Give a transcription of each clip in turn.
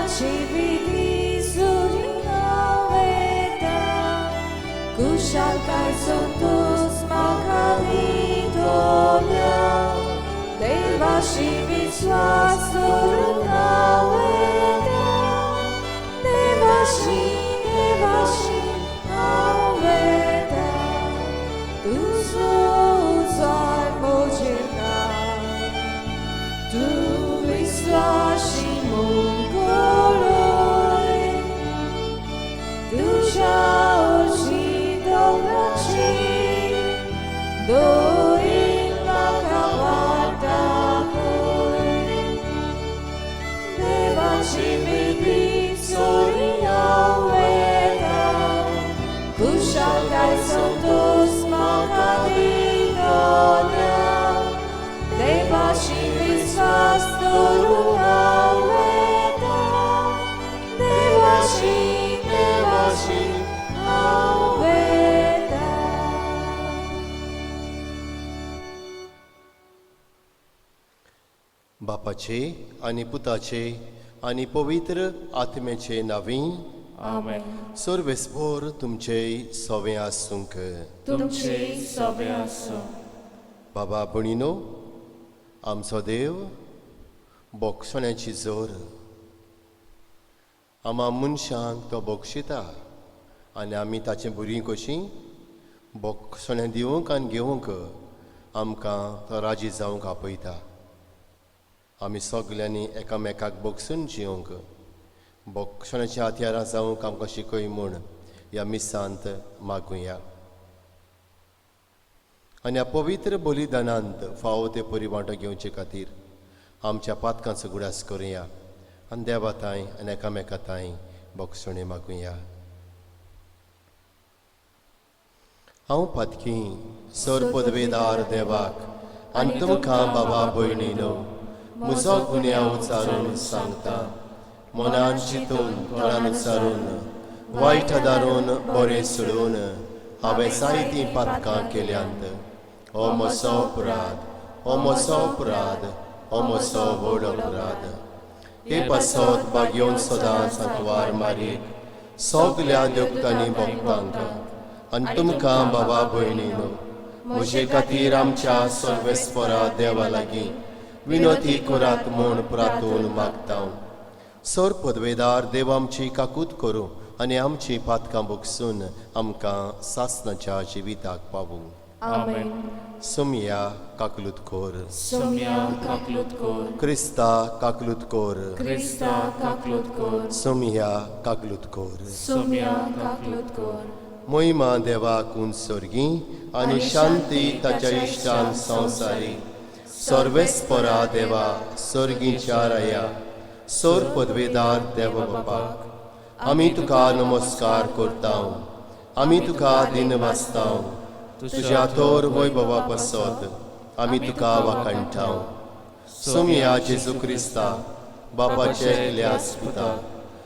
Civili surinaveta, kushalkai suntus makalidolia, devashi viswas surinaveta, devashi aveta, tu suzai mojena, tu viswashi बापाचे आणि पुताचे आणि पवित्र आत्म्याचे नावी आमेन. सर्वेस्भोर तुमचे सवे आसूंक. तुमचे सवे आसूं. बाबा भणिनो, आमचो देव बोगसण्याची जोर आमा मनशांक तो बोगशिता आनी आमी ताचे बरी कशीं बोगसणें दिवंक आनी घेवंक आमकां तो राजी जावंक आपयता. आमी सगल्यांनी एकामेकाक बोगसून जिवंक बोगसण्याच्या हातयारां जावंक आमकां शिकय म्हूण ह्या मिसांत मागुया. आनी ह्या पवित्र बलिदानांत फावो ते परिवांटो घेवचे खातीर आमच्या पातकांचो गुडास करुया आनी देवाताय आनी एकामेकाताय बोगसणे मागुया. हांव पातकी सर पदवेदार देवाक आनी तुमकां बाबा भयणीनो म्हजो गुन्यांव उचारून सांगता. मनान चिंतून तोंडान उचारून वायट दारून बरें सोडून हांवें जायतीं पातकां केल्यांत. हो म्हजो अपराध, हो म्हजो अपराध, हो म्हजो व्हड अपराध. हे पासत बागेवन सदांच हातवार मारीक सगल्या देवतांनी भक्तांक आनी तुमकां बाबा भयणीनो म्हजे खातीर आमच्या सर्वेस्परा देवा लागीं विनोती करात म्हूण प्रार्थून मागता. सर पदवेदार देव आमची काकूत करूं आनी आमची पातकां बोगसून आमकां सासणाच्या जिविताक पावूं. आमेन. सुमया काकलूत कोर. सुमया काकलूत कोर. क्रिस्ता काकलूत कोर. क्रिस्ता काकलूत कोर. सुमया काकलूत कोर. सुमया काकलूत कोर. मोहिमा देवाक उंचोर्गी आनी शांती ताच्या इश्टान संवसारी. सर्वेस्परा देवा सर्गीच्या राया सर पदवेदार देव बापाक आमी तुका नमस्कार करता. आमी तुका दिन वाचता. तुज्या थोर वैभवा पासत आमी तुका वाखाणटा. सुमया जेजू क्रिस्ता बापाचे इल्यास पुता.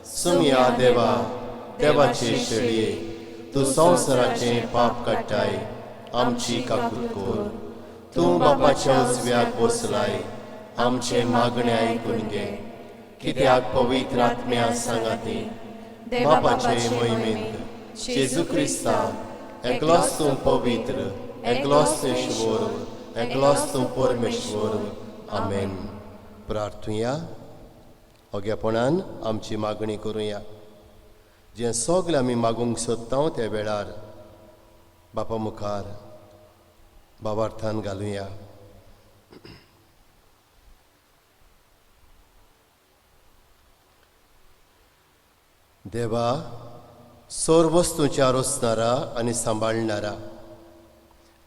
सुमया देवा देवाचे शेळये तूं संवसाराचें पाप काडटाय आमची काकूत कोर. तूं बापाच्या उजव्याक बसलाय आमचे मागणे आयकून घे. कित्याक पवित्र आत्म्या सांगाती बापाचे मोहिमेंत जेजू क्रिस्ता एकलोच तूं पवित्र, एकलोच तूं ईश्वर, एकलोच तूं परमेश्वर. आमेन. प्रार्थुया. ओग्यापणान आमची मागणी करुया. जें सगलें आमी मागूंक सोदता त्या वेळार बापा मुखार बाबार्थान घालुया. देवा सर वस्तूंच्या रोसणारा आनी सांबाळणारा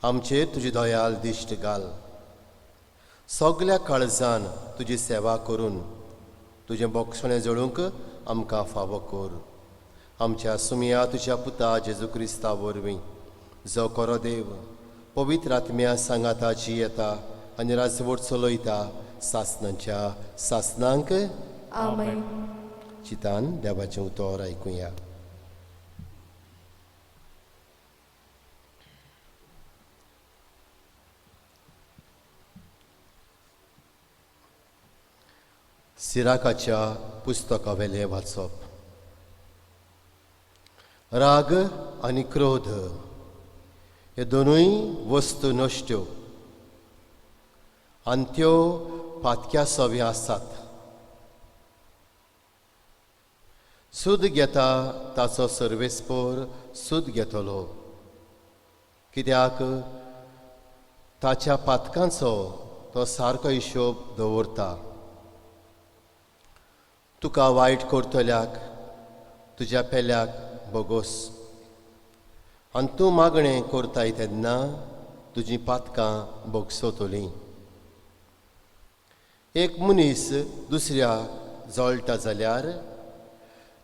आमचेर तुजी दयाल दिश्ट घाल. सगल्या काळजान तुजी सेवा करून तुजें बोगसणें जळूंक आमकां फावो कर. आमच्या सुमया तुज्या पुता जेजू क्रिस्ता वरवीं जो खरो देव पवित्र आत्म्या सांगाताची येता आनी राजवट चलयता सासणांच्या सासणांक. आमेन. चितान देवाचें उतर आयकुया. सिराकाच्या पुस्तका वेलें वाचप. राग आनी क्रोध हे दोनूय वस्तू नश्ट्यो आनी त्यो पातक्या सव्यो आसात. सूद घेता ताचो सर्वेस्पोर सूद घेतलो, कित्याक ताच्या पातकांचो तो सारको हिशोब दवरता. तुका वायट करतल्याक तुज्या पेल्याक बोगोस, आनी तूं मागणें करताय तेन्ना तुजीं पातकां बोगसोतलीं. एक मनीस दुसऱ्या जळटा जाल्यार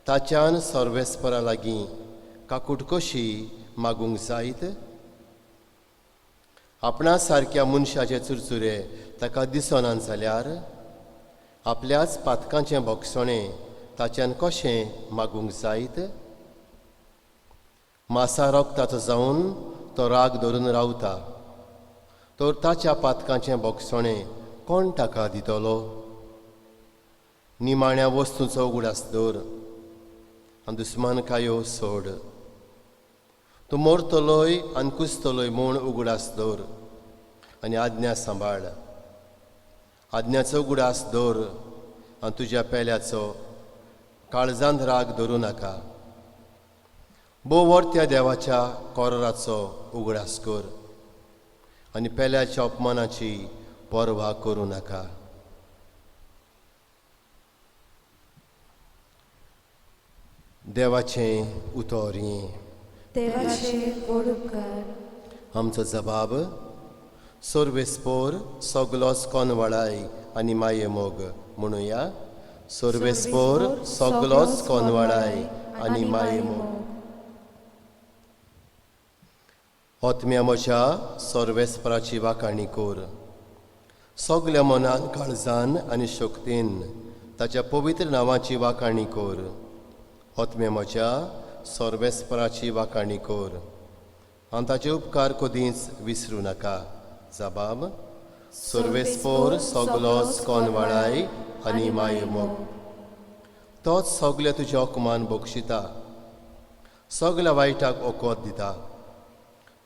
ताच्यान सर्वेस्परा लागीं काकूट कशी मागूंक जायत? आपणा सारक्या मनशाचे चुरचुरे ताका दिसनात जाल्यार आपल्याच पातकांचें बोगसणें ताच्यान कशें मागूंक जायत? मासा रोगताचो जावन तो राग धरून रावता, तर ताच्या पातकांचें बोगसणें कोण ताका दितलो? निमाण्या वस्तूंचो उगडास दवर आनी दुस्मानकायो सोड. तूं मरतलोय आनी कुसतलोय म्हूण उगडास दवर आनी आज्ञा सांबाळ. आज्ञाचो उगडास दवर आनी तुज्या पेल्याचो काळजांत राग धरूं नाका. बोवर्त्या देवाच्या कोराचो उगडास कर आनी पेल्याच्या अपमानाची पर्वा करूं नाका. देवाचें उतोरी. देवाचे गोड उपकार. आमचो जबाब सर्वेस्पोर सगलोच कोनवळाय आनी माये मोग म्हणुया. सर्वेस्पोर सगलोच कोनवळाय आनी माये मोग. ओतम्या म्हज्या सर्वेस्पराची वाखाणी कर. सगल्या मनान काळजान आनी शक्तीन ताच्या पवित्र नांवाची वाखाणी कर. ओतम्या म्हज्या सर्वेस्पराची वाखाणी कर आनी ताचे उपकार कधीच विसरूं नाका. जबाब सर्वेस्पोर सगलोच कोनवळाय आनी माये मोग. तोच सगले तुजे ओकमान बक्षिता, सगल्या वायटाक ओकोत दिता.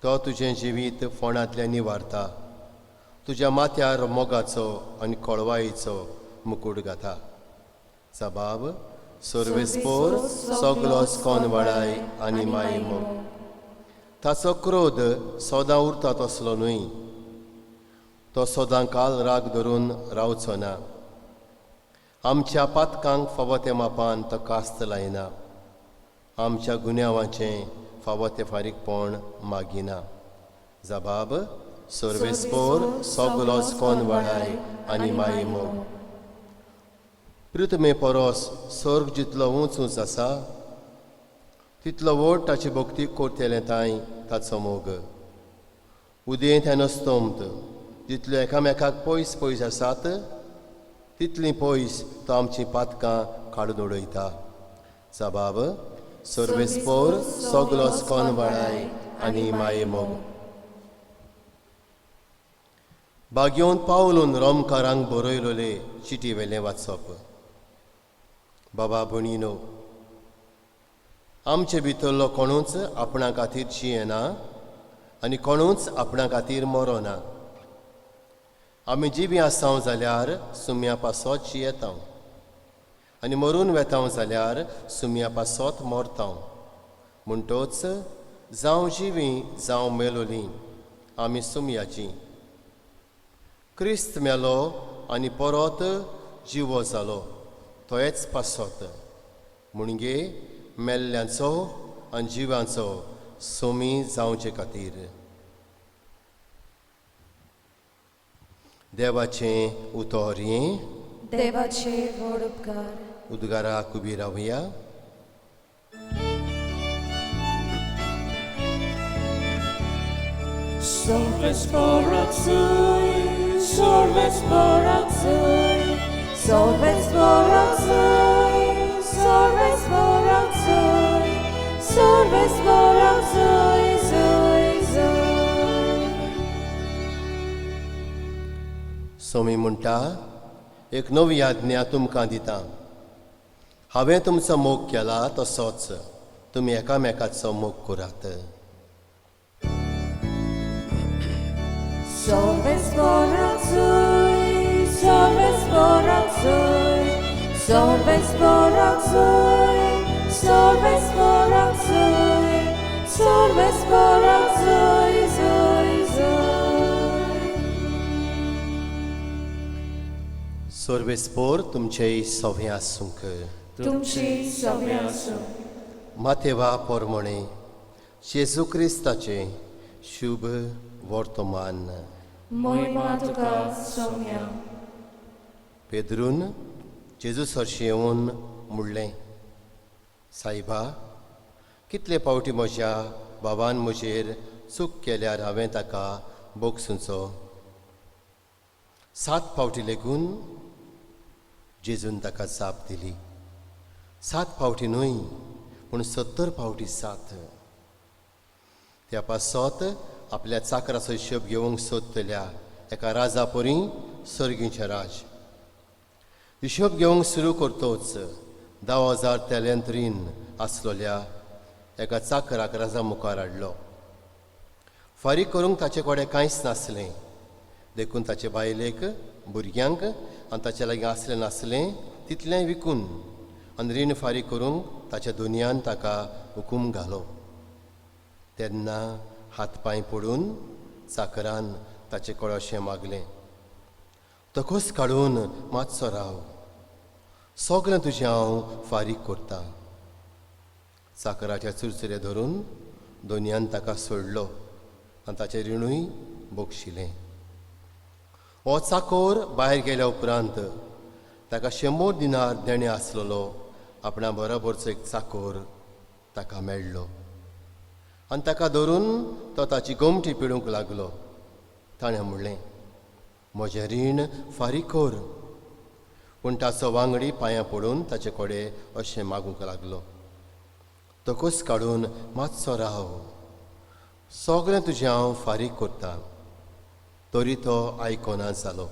तो तुजें जिवीत फोंडांतल्यान निवारता, तुज्या माथ्यार मोगाचो आनी कळवायेचो मुकूट घाता. जबाब सर्वेस्पोर सगलोच कोनवळाय आनी माये मोग. ताचो क्रोध सदां उरता तसलो न्हय, तो सदां काल राग धरून रावचो ना. आमच्या पातकांक फावो ते मापान तो कास्त लायना, आमच्या गुन्यांवाचें फावो ते फारीकपण मागिना. जबाब सर्वेस्पोर सगलोच कोनवळाय आनी माये मोग. पृथ्वे परोस सर्ग जितलो उंच उंच आसा तितलो व्हड ताची भक्ती करतले तांय ताचो मोग. उदेंत आनी अस्तंत जितल्यो एकामेकाक पयस पयस आसात तितलीं पयस तो आमचीं पातकां काडून उडयता. जबाब सर्वेस्पोर सगलोच कोनवळाय आनी माये मोग. बागेवन पावलून रोमकारांक बरयलोले चिटी वेलें वाचप. बाबा भणीनो, आमचे भितरलो कोणूच आपणा खातीर जियेना आनी कोणूच आपणा खातीर मरोना. आमी जिवी आसांव जाल्यार सुम्या पासोत जियेतांव आनी मरून वेतांव जाल्यार सुम्या पासोत मरतांव. म्हणटोच जावं जिवी जावं मेलोलीं आमी सुमयाचीं. क्रिस्त मेलो आनी परत जिवो जालो तोच पासोत. म्हणजे मेल्ल्यांचो आनी जिवांचो सोमी जावचे खातीर. देवाचें उतोरी. देवाचे गोड उपकार. उद्गाराक उबी रावया. Sorvesporaxui, sorvesporaxui, sorvesporaxui, sorvesporaxui, sorvesporaxui, zui, zui. Somi म्हणटा, एक नवी आज्ञा तुमकां दिता. हांवें तुमचो मोग केला तसोच तुमी एकामेकाचो मोग करात. Salves Boraxui, Salves Boraxui, Salves Boraxui, Salves Boraxui, Salves Boraxui, Zoi, Zoi. सोर्वेस्पोर तुमचे सव्या आसूंक. तुमची सव्या आसूं. मातेवा पोरमोणे जेजू क्रिस्ताचे शुभ वर्तमान. Moima tuka somya. पेद्रून जेजू सरशी येवन म्हणलें, सायबा, कितले फावटी म्हज्या बाबान म्हजेर चूक केल्यार हांवें ताका बोगसूंचो. 7 फावटी लेगून जेजून ताका जाप दिली. 7 फावटी न्हय पूण 70 फावटी 7. त्या पासत आपल्या चाकराचो हिशोब घेवंक सोदतल्या एका राजा परी सर्गीचें राज. हिशोब घेवंक सुरू करतोच 10,000 टॅलंट रीण आसलोल्या एका चाकराक राजा मुखार हाडलो. फारीक करूंक ताचे कडेन कांयच नासलें. देखून ताचे बायलेक, भुरग्यांक आनी ताचे लागीं आसलें नासलें तितलें विकून आनी रीण फारीक करूंक ताच्या दुनयान ताका हुकूम घालो. तेन्ना हातपांय पडून चाकरान ताचे कडेन अशें मागलें, तकोस काडून मातसो राव, सगळें तुजें हांव फारीक करतां. चाकराच्या चुरचुरे धरून दुनयान ताका सोडलो आनी ताचें रिणूय बोगशिलें. हो चाकोर भायर गेल्या उपरांत ताका 100 दिनार देणे आसलेलो आपणा बरोबरचो एक चाकोर ताका मेळ्ळो आनी ताका धरून तो ताची गोमटी पिडूंक लागलो. ताणें म्हणलें, म्हजें रीण फारीक कर. पूण ताचो वांगडी पांयां पडून ताचे कडेन अशें मागूंक लागलो, तकोस काडून मातसो राव, सगळें तुजें हांव फारीक करतां. तरी तो आयकोना जालो.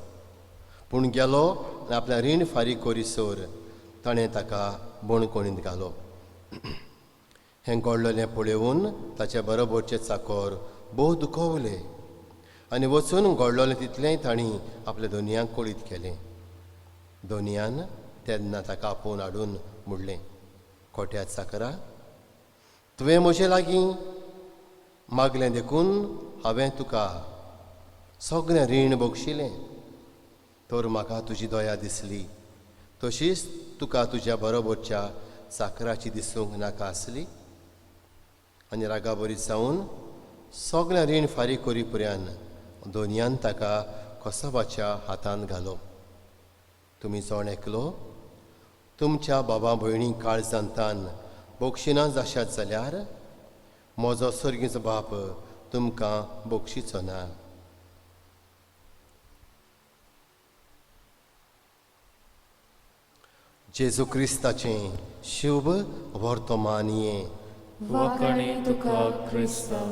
पूण गेलो आनी आपलें रीण फारीक करिसोर ताणें ताका बोणकोणींत घालो. हें घडलेलें पळोवन ताचे बरोबरचे चाकोर भोव दुखवले आनी वचून घडलेलें तितलेंय तांणी आपल्या दोनयांक कळीत केलें. दोनयान तेन्ना ताका आपोवन हाडून म्हणलें, खोट्या चाकरा, तुवें म्हजे लागीं मागलें देखून हांवें तुका सगळें रीण बोगशिलें. तर म्हाका तुजी दया दिसली, तशीच तुका तुज्या बरोबरच्या चाकराची दिसूंक नाका आसली. आनी रागा बरी जावन सगळें रीण फारीक करी पर्यान दोनयान ताका कोसाबाच्या हातांत घालो. तुमी जोण एकलो तुमच्या बाबा भयणीक काळजांतान बोगशिना जाशात जाल्यार म्हजो सर्गीचो बाप तुमकां बोगशीचो ना. जेजू क्रिस्ताचें शुभ वर्तमानीये. Wakani tuka Krista.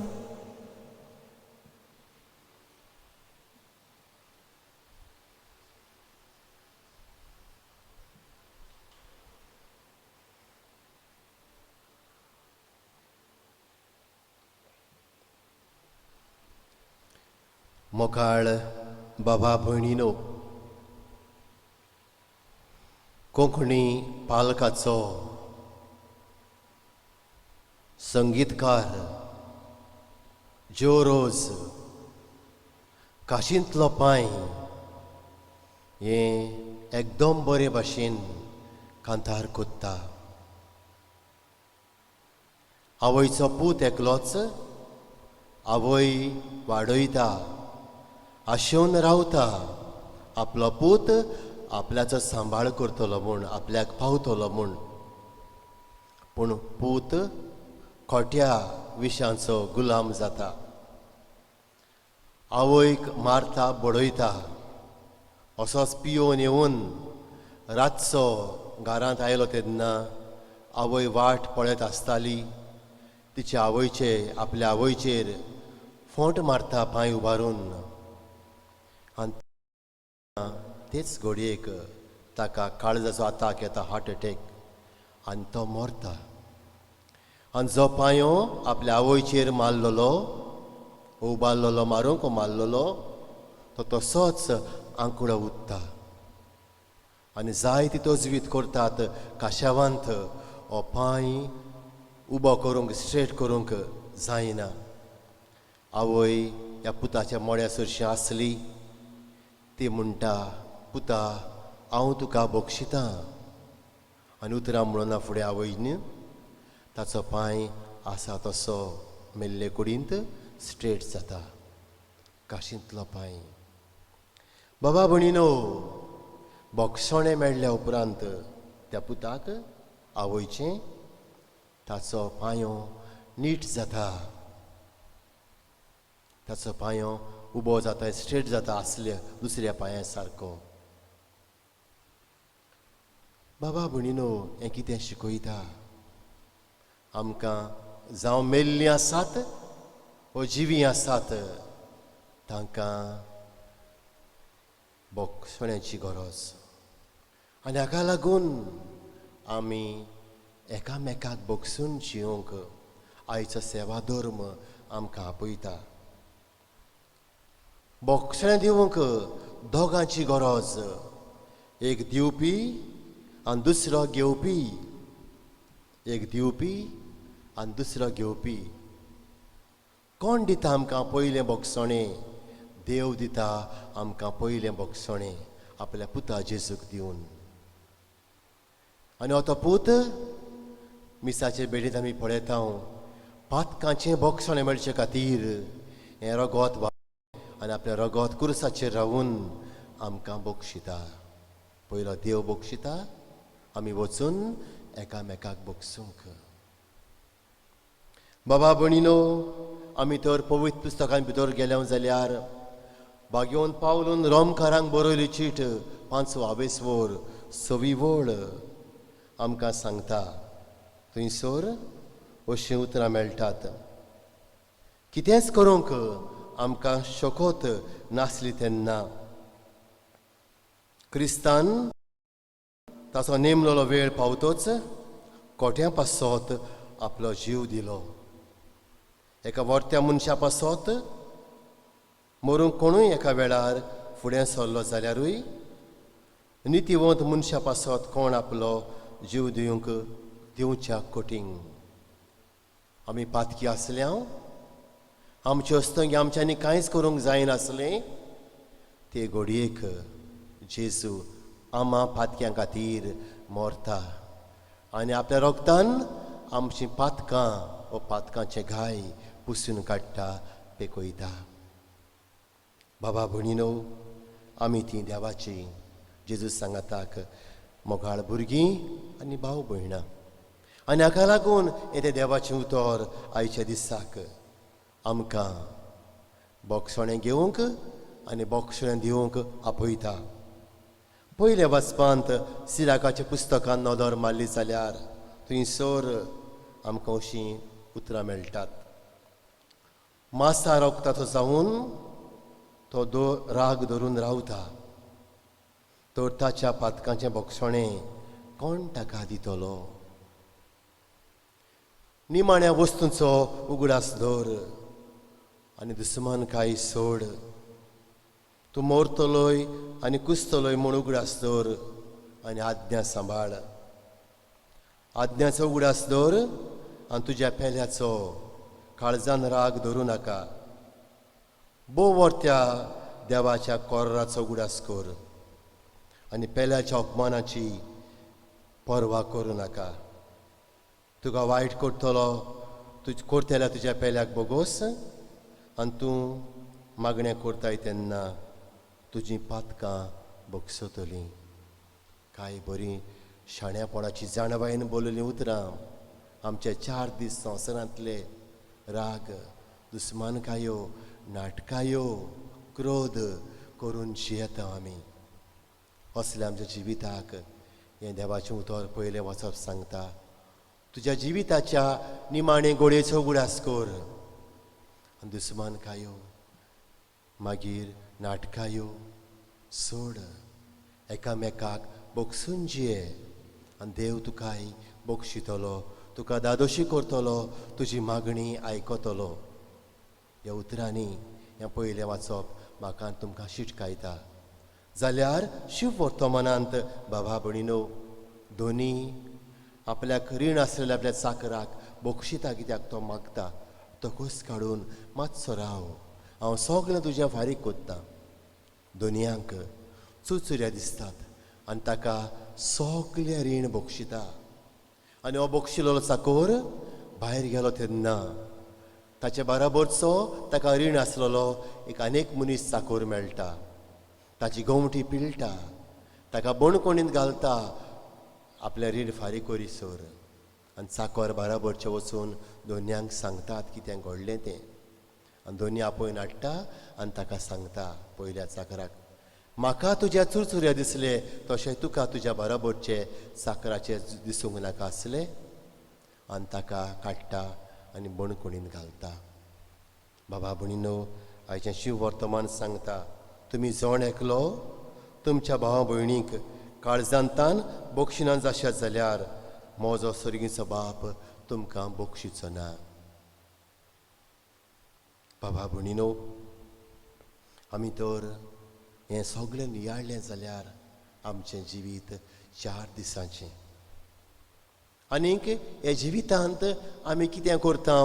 मोकाळ बाबा भयणीनो, कोंकणी पालकाचो संगीतकार जो रोज काशींतलो पांय हें एकदम बरे भाशेन कांतार कोत्ता. आवयचो पूत एकलोच आवय वाडयता, आशेवन रावता आपलो पूत आपल्याचो सांबाळ करतलो म्हूण, आपल्याक पावतलो म्हूण. पूण पूत खोट्या विशांचो गुलाम जाता, आवयक मारता, बडयता. असोच पियोन येवन रातचो घरांत आयलो तेन्ना आवय वाट पळयत आसताली. तिच्या आवयचे आपल्या आवयचेर फोंट मारता पांय उबारून. आनी तेच घडयेक ताका काळजाचो आताक येता, हार्ट अटॅक. आनी तो मोरता. आनी जो पांयो आपल्या आवयचेर मारलेलो, उबारलेलो मारूंक मारलेलो, तो तसोच आंकडो उरता. आनी जाय ती तजवीज करतात काश्यावांत हो पांय उबो करूंक स्ट्रेट करूंक जायना. आवय ह्या पुताच्या मोड्या सरशी आसली, ती म्हणटा, पुता हांव तुका बक्षितां. आनी उतरां म्हणना फुडें आवयन ताचो पांय आसा तसो मेल्ले कुडींत स्ट्रेट जाता, काशींतलो पांय. बाबा भणीनो, बोगसोणें मेळ्ळ्या उपरांत त्या पुताक आवयचें ताचो पांयो नीट जाता, ताचो पांयो उबो जाता, स्ट्रेट जाता आसल्या दुसऱ्या पांया सारको. बाबा भणीनो, हें कितें शिकयता आमकां? जावं मेल्लीं आसात वो जिवीं आसात, तांकां बोगसोण्याची गरज. आनी हाका लागून आमी एकामेकाक बोगसून जिवंक आयचो सेवा धर्म आमकां आपयता. बोगसणें दिवंक दोगांची गरज, एक दिवपी आनी दुसरो घेवपी. एक दिवपी आनी दुसरो घेवपी. कोण दिता आमकां पयलें बोगसणें? देव दिता आमकां पयलें बोगसणें आपल्या पुता जेजूक दिवन. आनी हो तो पूत मिसाचे बेडीत आमी पळयता, पातकांचें बोगसणें मेळचे खातीर हें रगत आनी आपल्या रगत कुर्साचेर रावून आमकां बोगशिता. पयलो देव बोगशिता, आमी वचून एकामेकाक बोगसूंक. बाबा भणीनो, आमी तर पवित्र पुस्तकां भितर गेल्या जाल्यार बागेवन पावलून रोमकारांक बरयली चीट 5 6 आमकां सांगता. थंयसर अशीं उतरां मेळटात. कितेंच करूंक आमकां शकोत नासली तेन्ना क्रिस्तान ताचो नेमलेलो वेळ पावतोच कोट्या पासत आपलो जीव दिलो. एका वर्त्या मनशा पासत मरूंक कोणूय एका वेळार फुडें सरलो जाल्यारूय नितीवंत मनशा पासत कोण आपलो जीव दिवच्या कोटींग. आमी पातकी आसल्या आमचे अस्तंगी आमच्यांनी कांयच करूंक जायनासलें, ते घडयेक जेजू आमा पातक्यां खातीर मोरता आनी आपल्या रोगतान आमचीं पातकां वो पातकांचे घाय पुसून काडटा, पेकयता. बाबा भणीनो, आमी तीं देवाची जेजू सांगाताक मोगाळ भुरगीं आनी भाव भयणां. आनी हाका लागून येते देवाचें उतर आयच्या दिसाक आमकां बोगसोणें घेवंक आनी बोगसोणें दिवंक आपयता. पयल्या वाचपांत सिराकाच्या पुस्तकांत नदर मारली जाल्यार थंयसर आमकां अशीं उतरां मेळटात. मासा रोगताचो जावन तो राग धरून रावता, तर ताच्या पातकांचें बोगसोणें कोण ताका दितलो? निमाण्या वस्तूंचो उगडास धर आनी दुस्मानकाय सोड. तूं मोरतलोय आनी कुसतलोय म्हूण उगडास धर आनी आज्ञा सांबाळ. आज्ञाचो उगडास धर आनी तुज्या पेल्याचो काळजान राग धरूं नाका. बोव वर्त्या देवाच्या कोर्राचो उगडास कर आनी पेल्याच्या अपमानाची पर्वा करूं नाका. तुका वायट करतलो करतल्या तुज्या पेल्याक बोगोस आनी तूं मागणें करताय तेन्ना तुजीं पातकां बोगसतलीं. कांय बरीं शाण्यापणाची जाणवायेन बोललीं उतरां आमचे 4 दीस संवसारांतले राग, दुस्मानकायो, नाटकायो, क्रोध करून जियेता आमी. असले आमच्या जिविताक हें देवाचें उतर पयलें वचप सांगता. तुज्या जिविताच्या निमाणे गोडयेचो उगडास कर आनी दुस्मानकायो मागीर नाटकायो सोड. एकामेकाक बोगसून जिये आनी देव तुकाय बक्षितलो, तुका दादोशी करतलो, तुजी मागणी आयकतलो. ह्या उतरांनी हें पयलें वाचप म्हाका आनी तुमकां शिटकायता. जाल्यार शिव वर्तमानांत बाबा भयणीनो दोनी आपल्याक रीण आसलेल्या आपल्या चाकराक बक्षिता कित्याक तो मागता. तो खोस काडून मातसो राव, हांव सगळें तुजें फारीक कोत्ता. दोनयांक चुरचुऱ्या दिसतात आनी ताका सगळें रीण बक्षिता. आनी हो बक्षिल्लो चाकोर भायर गेलो तेन्ना ताचे बराबरचो ताका रीण आसलेलो एक आनीक मनीस चाकोर मेळटा. ताची गोमटी पिळटा, ताका बणकोणींत घालता आपलें रीण फारीक करीसर. आनी चाकोर बराबरचे वचून दोनयांक सांगतात कितें घडलें तें. आनी दोनी आपयन हाडटा आनी ताका सांगता पयल्या चाकराक, म्हाका तुज्या चुरचुऱ्या दिसले तशें तुका तुज्या बराबरचे चाकराचे दिसूंक नाका आसले. आनी ताका काडटा आनी बणकुणीन घालता. बाबा भयणीनो, आयचें शिव वर्तमान सांगता, तुमी जण एकलो तुमच्या भावा भयणीक काळजांतान बक्षिना जाशात जाल्यार म्हजो सर्गीचो बाप तुमकां बक्षिचो ना. बाबा भयणीनो, आमी तर हें सगळें नियाळलें जाल्यार आमचें जिवीत 4 दिसांचें. आनीक हे जिवितांत आमी कितें करता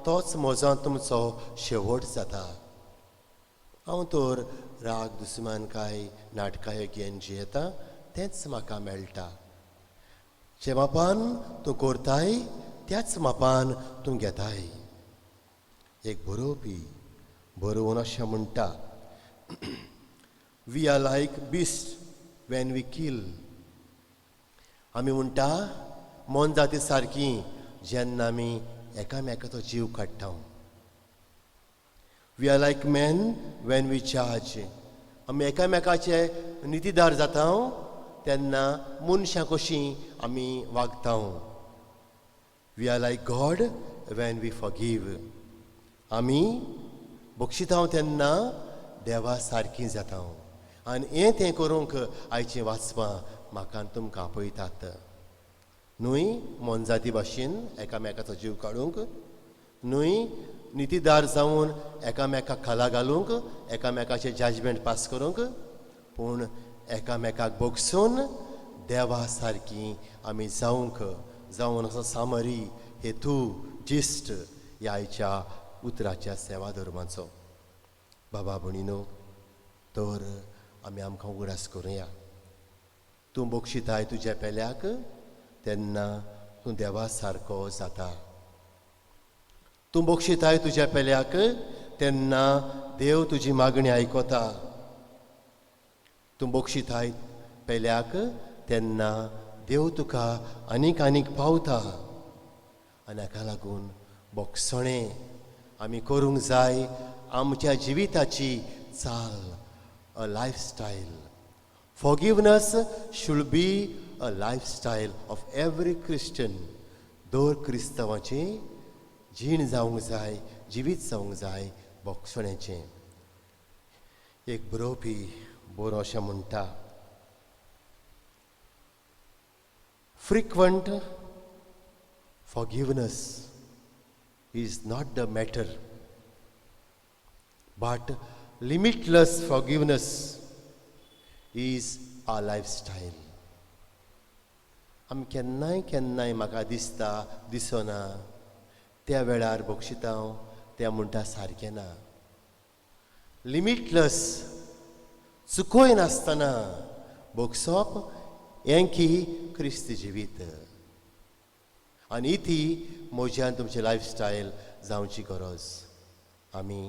तोच म्हजो तुमचो शेवट जाता. हांव तर राग दुस्मान काय नाटकां हे घेवन जियेता तेंच म्हाका मेळटा. जे मापान तूं करताय त्याच मापान तूं घेताय. एक बरोवपी बरोवन अशें म्हणटा, we are like beast when we kill. आमी म्हणटा मन जाती सारकी जेन्ना आमी एकामेकाचो जीव काडटा. We are like man when we जज. आमी एकामेकाचे नितीदार जाता तेन्ना मनशां कशीं आमी वागता. We are like God when we forgive. आमी बक्षिता तेन्ना देवा सारकीं जाता. आनी हें तें करूंक आयचीं वाचपां म्हाका तुमकां आपयतात. न्हय मनजाती भाशेन एकामेकाचो जीव काडूंक, न्हय नितीदार जावन एकामेकाक खाला घालूंक, एकामेकाचें जजमेंट पास करूंक, पूण एकामेकाक बगसून देवा सारकीं आमी जावन असो सामरी हेतू जिश्ट ह्या आयच्या उतराच्या सेवा धर्माचो. बाबा भयणीनो, तर आमी आमकां उगडास करुया. तूं बक्षिताय तुज्या पेल्याक तेन्ना तूं देवा सारको जाता. तूं बक्षिताय तुज्या पेल्याक तेन्ना देव तुजी मागणी आयकता. तूं बक्षिताय पेल्याक तेन्ना देव तुका आनीक आनीक पावता. आनी हाका लागून बोगसणें आमी करूंक जाय आमच्या जिविताची चाल, a lifestyle. Forgiveness should be a lifestyle of every Christian. दर क्रिस्तांवाची जीण जावंक जाय, जिवीत जावंक जाय बोगसण्याचें. एक बरोवपी बरो अशें म्हणटा, frequent forgiveness is not the matter, but limitless forgiveness is our lifestyle. आमी केन्नाय म्हाका दिसता दिसना त्या वेळार बक्षिता त्या म्हणटा सारकें ना. लिमिटलस चुकोय नासतना बगसप हें की क्रिस्त जिवीत. आनी ती म्हज्यान तुमची लायफस्टायल जावची गरज. आमी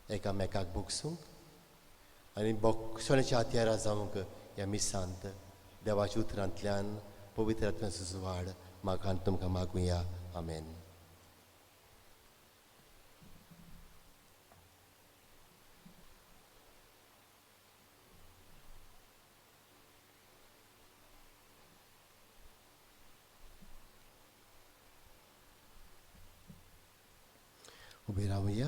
एकामेकाक बगसूंक आनी बगसण्याच्या हात्यारा जावंक ह्या मिसांत देवाच्या उतरांतल्यान पवित्र आत्म्याचो सुवाड म्हाका आनी तुमकां मागुया. आमेन. उबे रावया.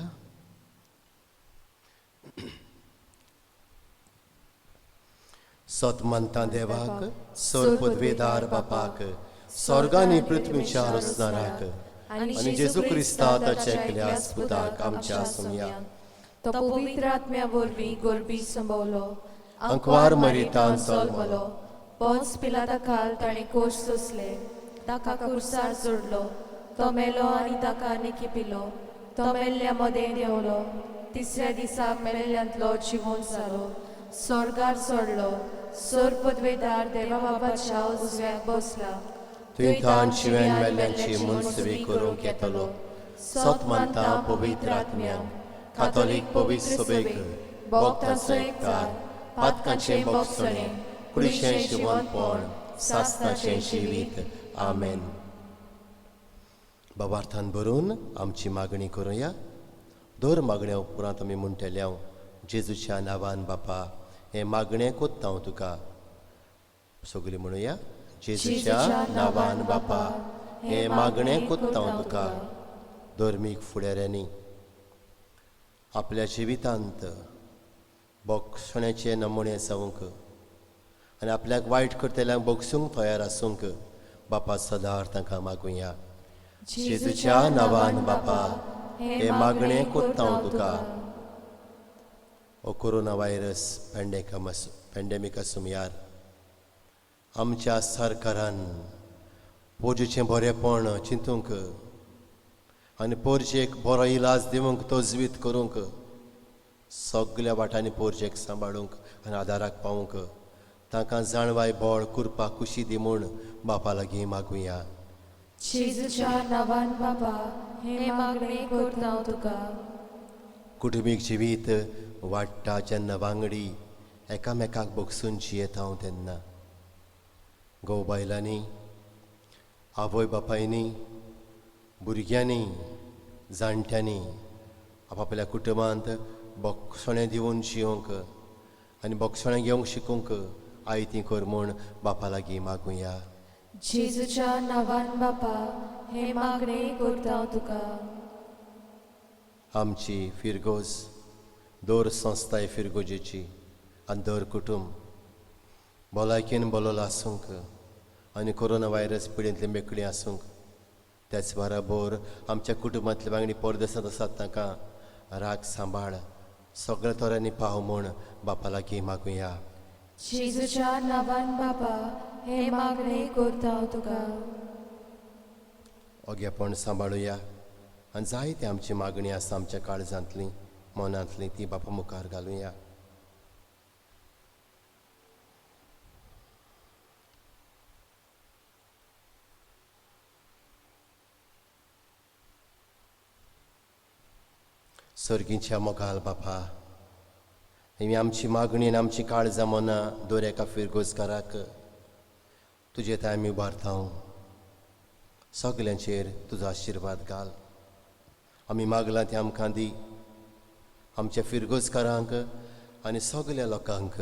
सत म्हणटा देवाक सर पदवेदार बापाक स्वर्गांनी पृथ्वीच्या रचणाराक आनी जेजू क्रिस्ता ताच्या एकल्या पुताक आमच्या सुमया तो पवित्र आत्म्या वरवीं गोरबी संभवलो अंकवार मरितान जल्मलो पोंस पिलाता खाल ताणें कोश सोंसले ताका कुर्सार जोडलो तो मेलो आनी ताका निकी पिलो तो मेल्ल्या मदें देंवलो तिसऱ्या दिसाक मेल्ल्यांतलो जिवंत जालो स्वर्गार सोडलो सर पदवेदार देवा बापाच्या उजव्याक बसला थंय तान शिव्यान मेल्ल्यांची मुनसवी करूंक येतलो सत म्हणटा पवित्र आत्म्या कातोलीक पवित्र सभेक भोगतांचो एकठार पातकांचें भोगसणें कुडीचें जिवंतपण सासणाचें जिवीत आमेन. बाबार्थान बरोवन आमची मागणी करुया. दर मागण्या उपरांत आमी म्हणटले हांव जेजूच्या नांवान बापा हे मागणें कोत्ता हांव तुका. सगळीं म्हणुया जेजूच्या नांवान बापा हे मागणें कोत्ता हांव तुका. धर्मीक फुडाऱ्यांनी आपल्या जिवितांत बोगसण्याचे नमुने जावंक आनी आपल्याक वायट करतल्यांक बोगसूंक तयार आसूंक बापा सदां तांकां मागुया. जेजूच्या नांवान बापा हे मागणें कोत्ता हांव तुका. हो कोरोना व्हायरस पॅन्डेमिका सुमयार आमच्या सरकारान पोरजेचें बरेंपण चिंतूंक आनी पोरजेक बरो इलाज दिवंक तजवीज करूंक सगळ्या वाटांनी पोरजेक सांबाळूंक आनी आदाराक पावूंक तांकां जाणवाय बळ कुरपा कुशी दी म्हूण बापा लागीं मागुया. जेजूच्या नांवान बापा हे मागणें करता हांव तुका. कुटुंबीक जिवीत वाडटा जेन्ना वांगडी एकामेकाक बोगसून जियेता हांव तेन्ना घोव बायलांनी आवय बापायनी भुरग्यांनी जाणट्यांनी आपापल्या कुटुंबांत बोगसणें दिवन जियोंक आनी बोगसणें घेवंक शिकूंक आयती कर म्हूण बापा लागीं मागुया. जेजूच्या नांवान बापा हे मागणें करता हांव तुका. आमची फिरगोज दर संस्थाय फिरगोजेची आनी दर कुटुंब भलायकेन बलोल आसूंक आनी कोरोना व्हायरस पिडेंतली मेकळी आसूंक त्याच बरोबर आमच्या कुटुंबांतले वांगडी परदेसांत आसात तांकां राग सांबाळ सगळ्या तोरांनी पाव म्हूण बापा लागीं मागुया. जेजूच्या नांवान बापा हे मागणें करता हांव तुका. ओगेपण सांबाळुया आनी जायती आमची मागणी आसा आमच्या काळजांतली मनांतली ती बापा मुखार घालुया. सर्गीच्या मोगाल बापा ही आमची मागणी आनी आमची काळजां मनां दर एका फिरगोजकाराक तुजे थंय आमी उबारता. सगल्यांचेर तुजो आशिर्वाद घाल. आमी मागलां तें आमकां दी. आमच्या फिरगोजकारांक आनी सगल्या लोकांक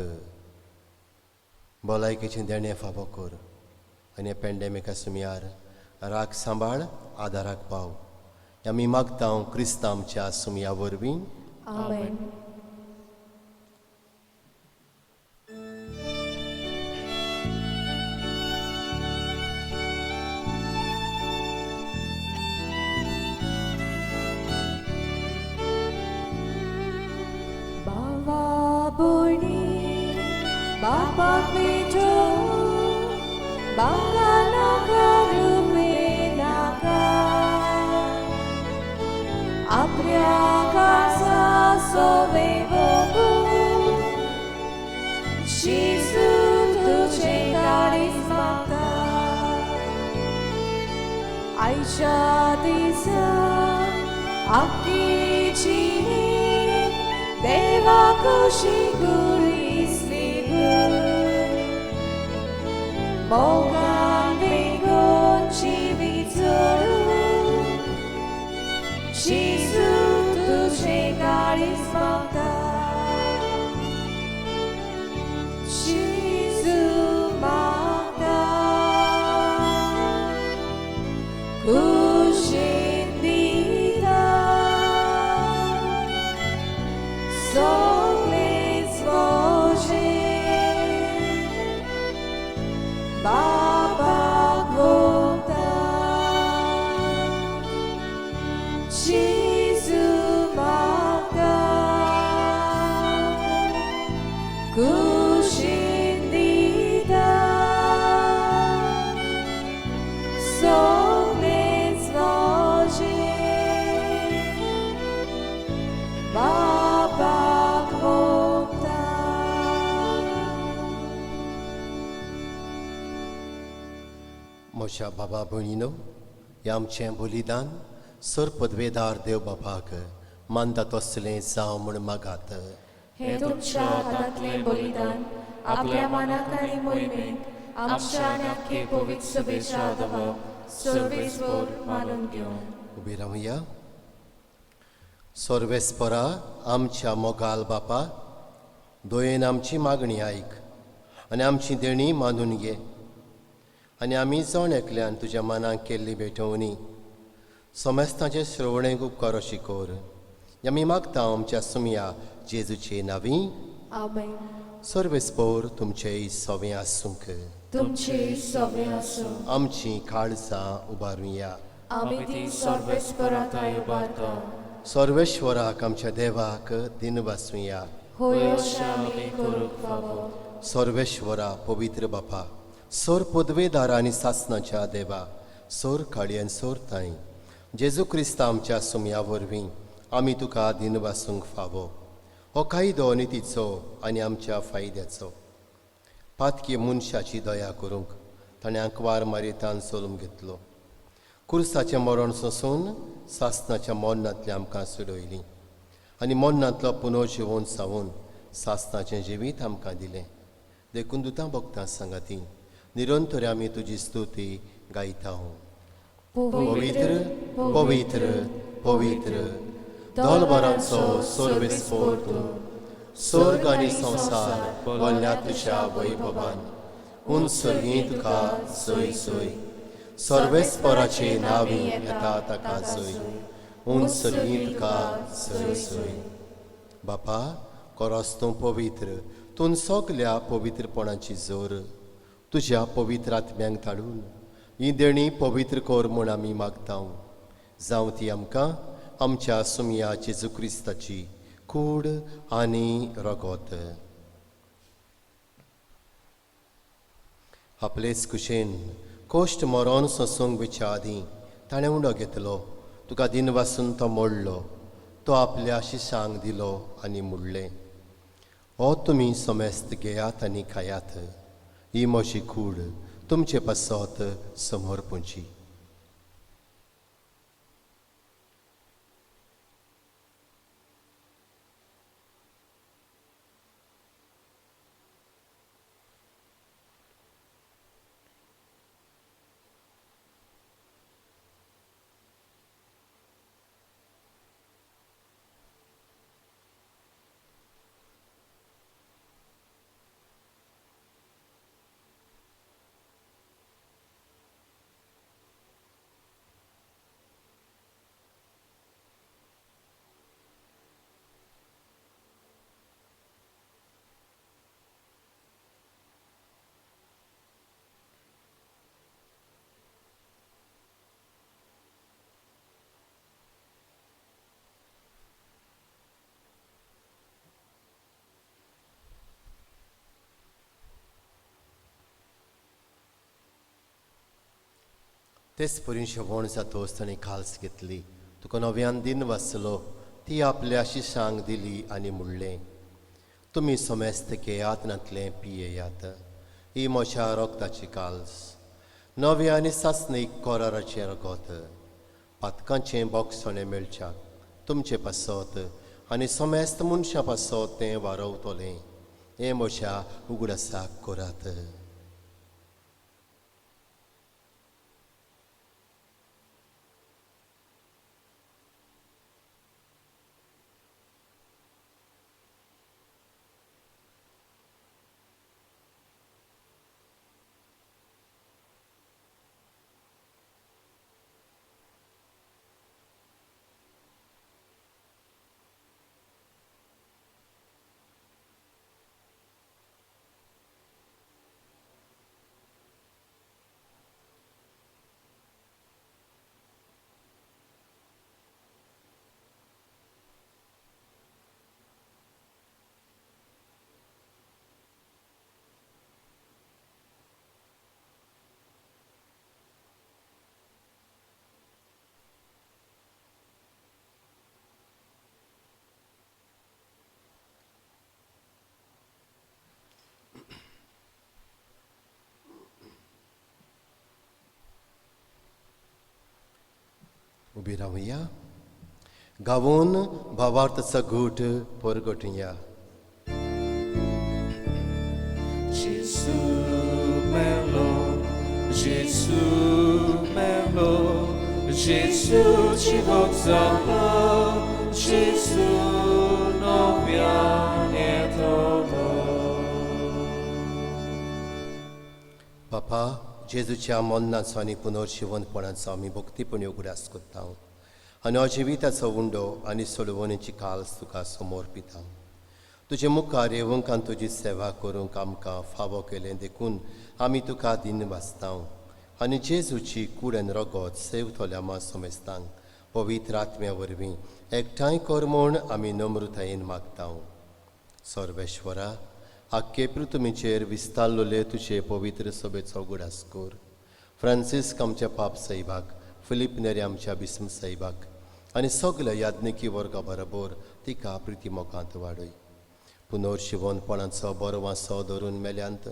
भलायकेचें देणें फावो कर आनी पॅन्डेमिका सुमयार राग सांबाळ आदाराक पाव आमी मागता क्रिस्तांव आमच्या सुमया वरवीं. आमेन. बाबा बोणी बापाक भेटो बांगा नाका रुपे नाका आपल्या कासा सोबे बघू जेजू तुझे काळीज मागता. आयच्या दिसांत आख्खीची देवा कशी गुरिसली मोगान बेगोन जिवीत जोडून जेजू तुझे काळीज मागता. जेजू मागता कुशीन दिता सगळेच मोजे म्हज्या बाबा भयणीनो, हें आमचें बलिदान सर पदवेदार देव बापाक मानता तसलें जावं म्हूण मागात. हे तुमच्या हातांतलें बलिदान आपल्या मनाक आनी मोहिमेंत आमच्या आनी आख्खे पवित्र सभेच्या आदाराक सर्वेस्वर मानून घेवन उबी रावया. सर्वेस्परा आमच्या मोगाल बापा, दोयेन आमची मागणी आयक आनी आमची देणी मानून घे. आनी आमी जावन एकल्यान तुज्या मनाक केल्ली भेटवणी समेस्तांचे श्रवणेक उपकार अशी कर. आमी मागता आमच्या सुमया जेजूचे नांवी. आमेन. सर्वेस्पोर तुमचे सवें आसूंक. तुमचे सवे आसूं. आमची काळजां उबारुया. आमी ती सर्वेस्पराताय उबारता. सर्वेश्वराक आमच्या देवाक दिन वासूया. होय अशें आमी करूंक फावो. सर्वेश्वरा पवित्र बापा, सोर पदवेदार आनी सासणाच्या देवा, सोर काळयेन सोर ताई, जेजू क्रिस्त आमच्या सुमया वरवीं आमी तुका दिन वासूंक फावो. हो कायदो नितीचो आनी आमच्या फायद्याचो. पातकी मनशाची दया करूंक ताणें आंकवार मारितान सोलून घेतलो. कुर्साचें मरण सोंसून सासणाच्या मोन्नांतली आमकां सोडयली आनी मोन्नांतलो पुनर्जिवन सावून सासणाचें जिवीत आमकां दिलें. देखून दुतां भक्तां सांगाती निरंतर आमी तुजी स्तुती गायता. पवित्र पवित्र पवित्र दोलबारांचो सर्वेस्पोर तूं, स्वर्ग आनी संवसार बोल्ल्या तुज्या वैभवान. उंचगी तुका जय जय. सर्वेस्पराचे नांवी येता ताका जय. उंचगी तुका जय जय. बापा, खरोच तूं पवित्र. तूं सगल्या पवित्रपणाची जोर. तुज्या पवित्र आत्म्यांक धाडून ही देणी पवित्र कर म्हूण आमी मागता. जावं ती आमकां आमच्या सुमया जेजू क्रिस्ताची कूड आनी रगत. आपलेच कुशेन कोश्ट मरण सोंसूंक विच्या आदीं ताणें उंडो घेतलो. तुका दिन वासून तो मोडलो. तो आपल्या शिशांक दिलो आनी मुडलें. हो तुमी समेस्त घेयात आनी खायात. ही म्हजी कूड तुमचे पासत समर्पूंची. तेच परीन शेवण जातोच ताणें खाल्स घेतली. तुका नव्यान दिन वाचलो. ती आपल्या शिशांक दिली आनी मुडलें. तुमी समेस्त घेयात नातलें पियेयात. ही म्हज्या रोगताची काल्स. नवे आनी सासणीक कोराराचें रगत. पातकांचें बोगसणें मेळच्याक तुमचे पासत आनी समेस्त मनशां पासत तें वारवतलें. हें म्हज्या उगडासाक करात. उबी रावया गावून भावार्थाचा घूट परगटुया. Jésus melo, Jésus melo, Jésus ci voxalo, Jésus novia todo. बापा जेजूच्या मन्नाचो आनी पुनर्जीवनपणाचो आमी भक्तीपणी उगडास करता आनी अजिविताचो उंडो आनी सोडवणेची काल्स तुका समोर पिता. तुजे मुखार येवंक आनी तुजी सेवा करूंक आमकां फावो केलें देखून आमी तुका दिन वाचता आनी जेजूची कुडन रगत सेवतोल्या मासोमेस्तांक पवित्र आत्म्या वरवीं एकठांय कर म्हूण आमी नम्रतायेन मागता. सर्वेश्वरा आख्खे पृथ्वीचेर विस्तारलोले तुजे पवित्र सभेचो उगडास कर. फ्रांसीस आमच्या पाप साहिबाक, फिलीप नेरे आमच्या बिस्म साहिबाक आनी सगल्या याज्ञिकी वर्गा बरोबर तिका प्रिती मोगांत वाडय. पुनर्जीवनपणाचो बरो वांसो धरून मेल्यांत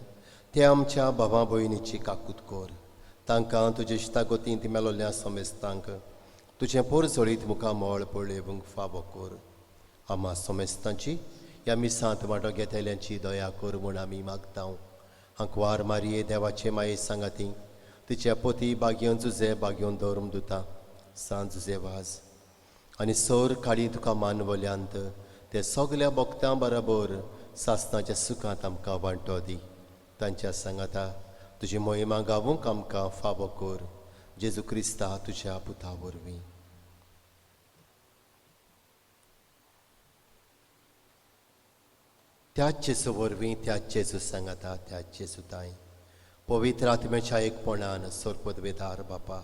ते आमच्या भावा भयणीची काकूत कर. तांकां तुजे इश्टागतींत मेलोल्या सोमेस्तांक तुजें पोरजळीत मुखार मोळ पळयवंक फावो कर. आम्हा सोमेस्तांची ह्या मिसांत वांटो घेतल्यांची दया कर म्हूण आमी मागता. हांकवार मारये देवाचे माये सांगाती तिच्या पोती बागयोन जुजे बागयोन धर्म दुता सांज जुजे वाज आनी सर काडी तुका मानवल्यांत ते सगल्या भक्तां बरोबर सासणाच्या सुखांत आमकां वांटो दी. तांच्या सांगाता तुजी मोहिमा गावूंक आमकां फावो कर. जेजू क्रिस्ता तुज्या पुता वरवीं. त्याच जेजू वरवीं त्याच जेजू सांगाता त्याच जेजू ताई पवित्र आत्म्याच्या एकपणान सोरपदवेदार बापा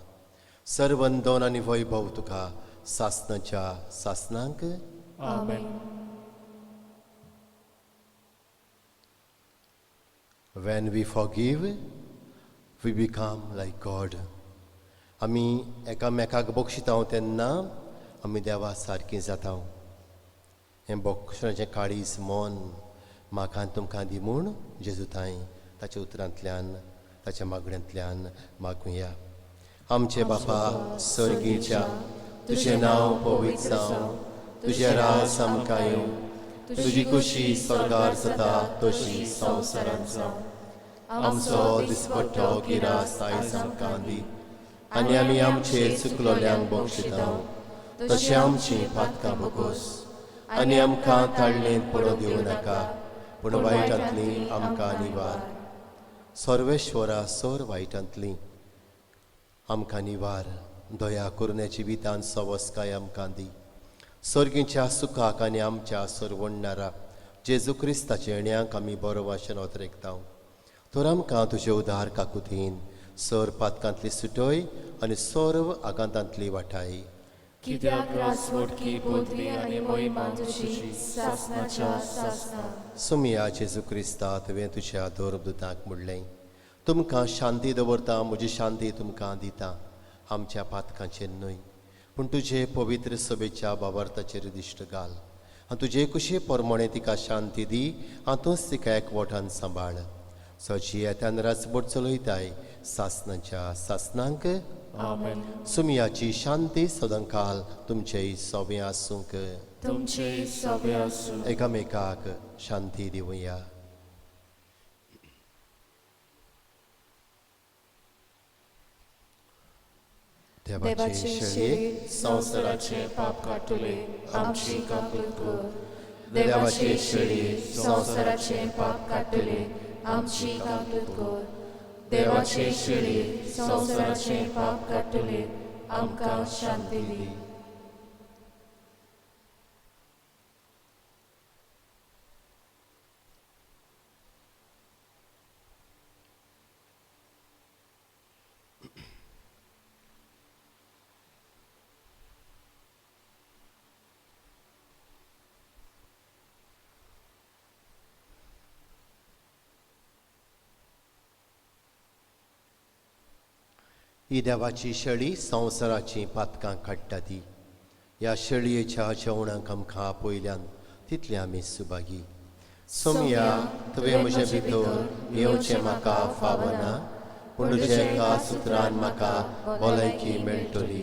सर्वंदन आनी वैभव तुका सासणाच्या सासनांक Amen. When we forgive, we become like God. आमी एकामेकाक बक्षिता तेन्ना आमी देवा सारकीं जाता. हें बक्षणाचें काळीज मन म्हाका तुमकां दी म्हूण जेजू ताई ताच्या उतरांतल्यान ताच्या मागण्यांतल्यान मागुया. आमचे बापा सर्गीच्या तुजें नांव पवित्र जावं, तुजें राज आमकां येवं, तुजी खुशी स्वर्गार जाता तशी संवसारांत जावं. आमचो दिसपट्टो गिरास आयज आमकां दी आनी आमी आमचेर चुकलोल्यांक बक्षिता तशें आमचीं पातकां बगोस आनी आमकां ताळणेंत पडूं दिवं नाका पूण वायटांतलीं आमकां निवार. सर्वेश्वरा सर वायटांतलीं आमकां निवार. दया करून जिवितान सवस्काय आमकां दी. सर्गीच्या सुखाक आनी आमच्या सरवणणारा जेजू क्रिस्ताच्या येण्याक आमी बरो वाशेन ओतरेकता. तर आमकां तुजे उदार काकुतीन सर पातकांतली सुटय आनी सर्व आगांतांतली वाटाय. कित्याक रासवटकी बोधली आनी मोहिमा तुजी सासणाच्या सासना. सुमिया जेजू क्रिस्ता तुवें तुज्या दोरदुतांक म्हणलें तुमकां शांती दवरता म्हजी शांती तुमकां दिता. आमच्या पातकांचेर न्हय पूण तुजे पवित्र सभेच्या भावार्थाचेर दिश्ट घाल आनी तुजे कुशे परमणे तिका शांती दी हातूंच तिका एकवटान सांबाळ. सची येत्यान राजभर चलयताय सासणाच्या सासनांक Amen. सुमियाची शांती सदांकाल तुमचेय सोबे आसूंक. तुमचे सभे आसूं. एकामेकाक शांती दिवया. देवाचे शेळये संवसाराचे पाप काटुले आमची काकूत कर. देवाचे शेळये संवसाराचे पाप काटुले आमची काकूत कर. देवाचे शेळये संवसाराचे पाप काटुले आमकां शांती दी. ही देवाची शेळी संवसाराची पातकां काडटा ती. ह्या शेळयेच्या जेवणाक आमकां पयल्यान तितले आमी सुभागी. सोमिया तुवें म्हजे भितर येवचें म्हाका फावना पूण तुज्या एका सुत्रान म्हाका भलायकी मेळटली.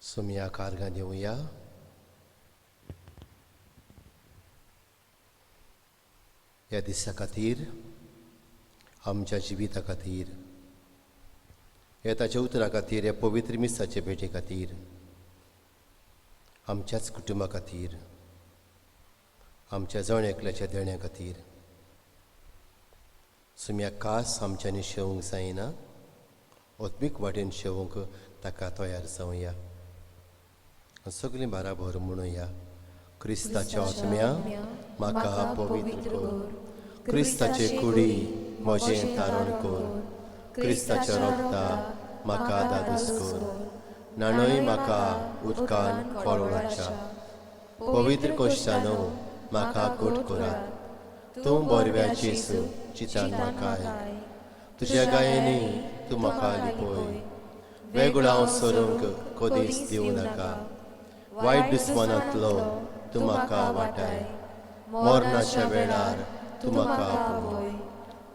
सुमिया कारगां देवया. ह्या दिसा खातीर, आमच्या जिविता खातीर, ह्या ताच्या उतरा खातीर, ह्या पवित्र मिसाचे भेटे खातीर, आमच्याच कुटुंबा खातीर, आमच्या जण एकल्याच्या देण्या खातीर सुम्या खास आमच्यांनी शेवूंक जायना, ओत्मीक वाटेन शेवूंक ताका तयार जावया. सगळीं बाराबर म्हणुया. क्रिस्ताच्या आत्म्या म्हाका पवित्र कर, क्रिस्ताचे कुडी म्हजें तारण कर, क्रिस्ताच्या रोगता म्हाका दादूस कर, नाणय म्हाका उदकान कळोवच्या, पवित्र कोश्टानो म्हाका कोट करात. तूं बरव्या जेसू चितान म्हाका आय, तुज्या गायेनी तूं म्हाका लिपय. वेगळो हांव सरूंक कधीच दिवं नाका, वायट दुस्मानांतलो तूं म्हाका वाटाय. मरणाच्या वेळार तूं म्हाका आपय,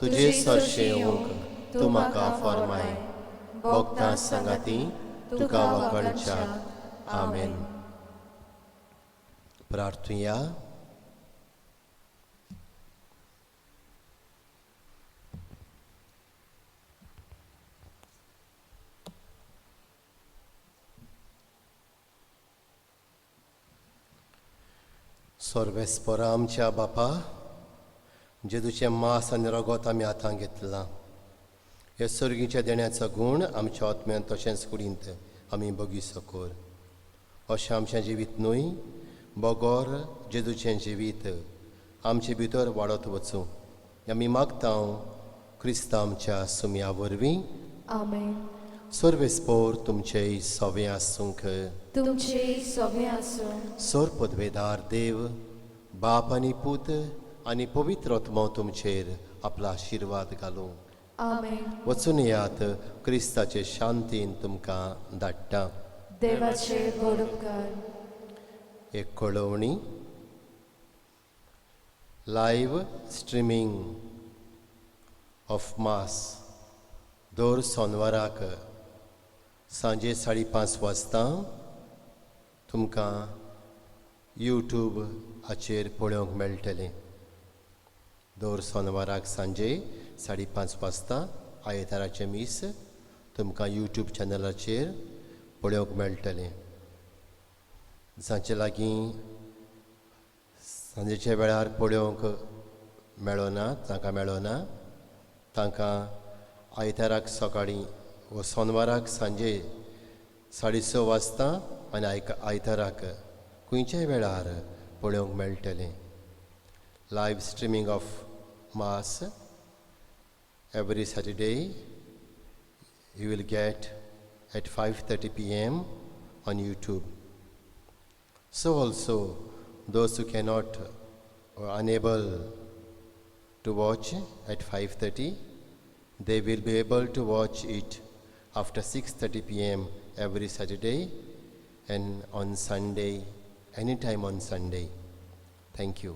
तुजे सरशे येवंक तूं म्हाका फर्माय. भोगतां सांगाती तुका वखणच्याक. आमेन. प्रार्थुया. सर्वेस्परा आमच्या बापा, जेजूचें मास आनी रगत आमी हातांत घेतलां. हे सर्गीच्या देण्याचो गूण आमच्या आत्म्यान तशेंच कुडींत आमी बगीचो कर. अशें आमचें जिवीत न्हय, बोगोर जेजूचें जिवीत आमचे भितर वाडत वचूं आमी मागता क्रिस्ता आमच्या सुमया वरवीं. आमेन. सर्वेस्पोर तुमचे सवे आसूंक. तुमचे सवे आसूं. सोर पदवेदार देव, बाप आनी पूत आनी पवित्र आत्मा तुमचेर आपलो आशिर्वाद घालूं. आमेन. वचून येयात, क्रिस्ताचे शांतीन तुमकां धाडटा. देवाचे बड उपकार. एक कळवणी. लायव्ह स्ट्रिमींग ऑफ मास दर सोनवाराक सांजे 5:30 वाजता तुमकां यूट्यूब हाचेर पळोवंक मेळटलें. दर सोनवाराक सांजे 5:30 वाजता आयताराचे मीस तुमकां यूट्यूब चॅनलाचेर पळोवंक मेळटलें. जांचे लागीं सांजेच्या वेळार पळोवंक मेळना, तांकां आयताराक सकाळीं व सोनवाराक सांजे 6:30 वाजता आनी आयताराक खंयच्याय वेळार पळोवंक मेळटलें. Live streaming of mass every Saturday you will get at 5:30 p.m. on YouTube. So also those who cannot or unable to watch at 5:30, they will be able to watch it after 6:30 p.m. every Saturday and on Sunday, anytime on Sunday. Thank you.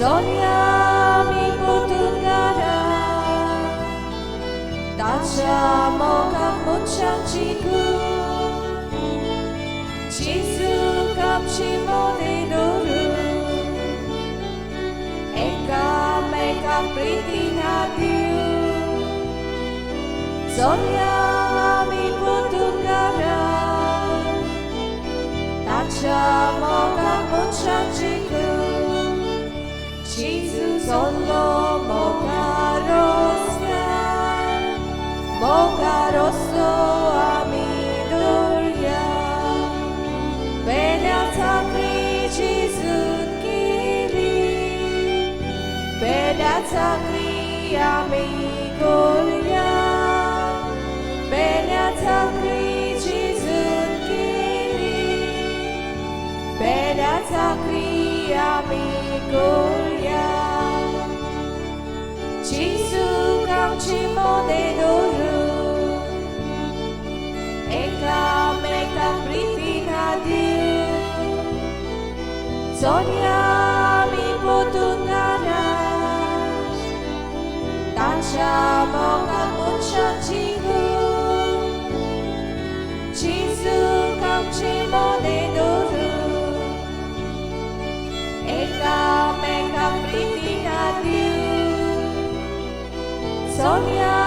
Sogniami potungara, tacciamo capocciacicu, Gesù capcimo de doru, eka me capritina diu. Sogniami potungara, tacciamo capocciacicu, Jesus solo mogaroso amidoria, beata Jesus kiri, beata amigoria, beata Jesus kiri, beata amigoria. Soniami potungara Tacha moga mucha chigu Chizu kamchi mone doru Eka meka priti adu Sonia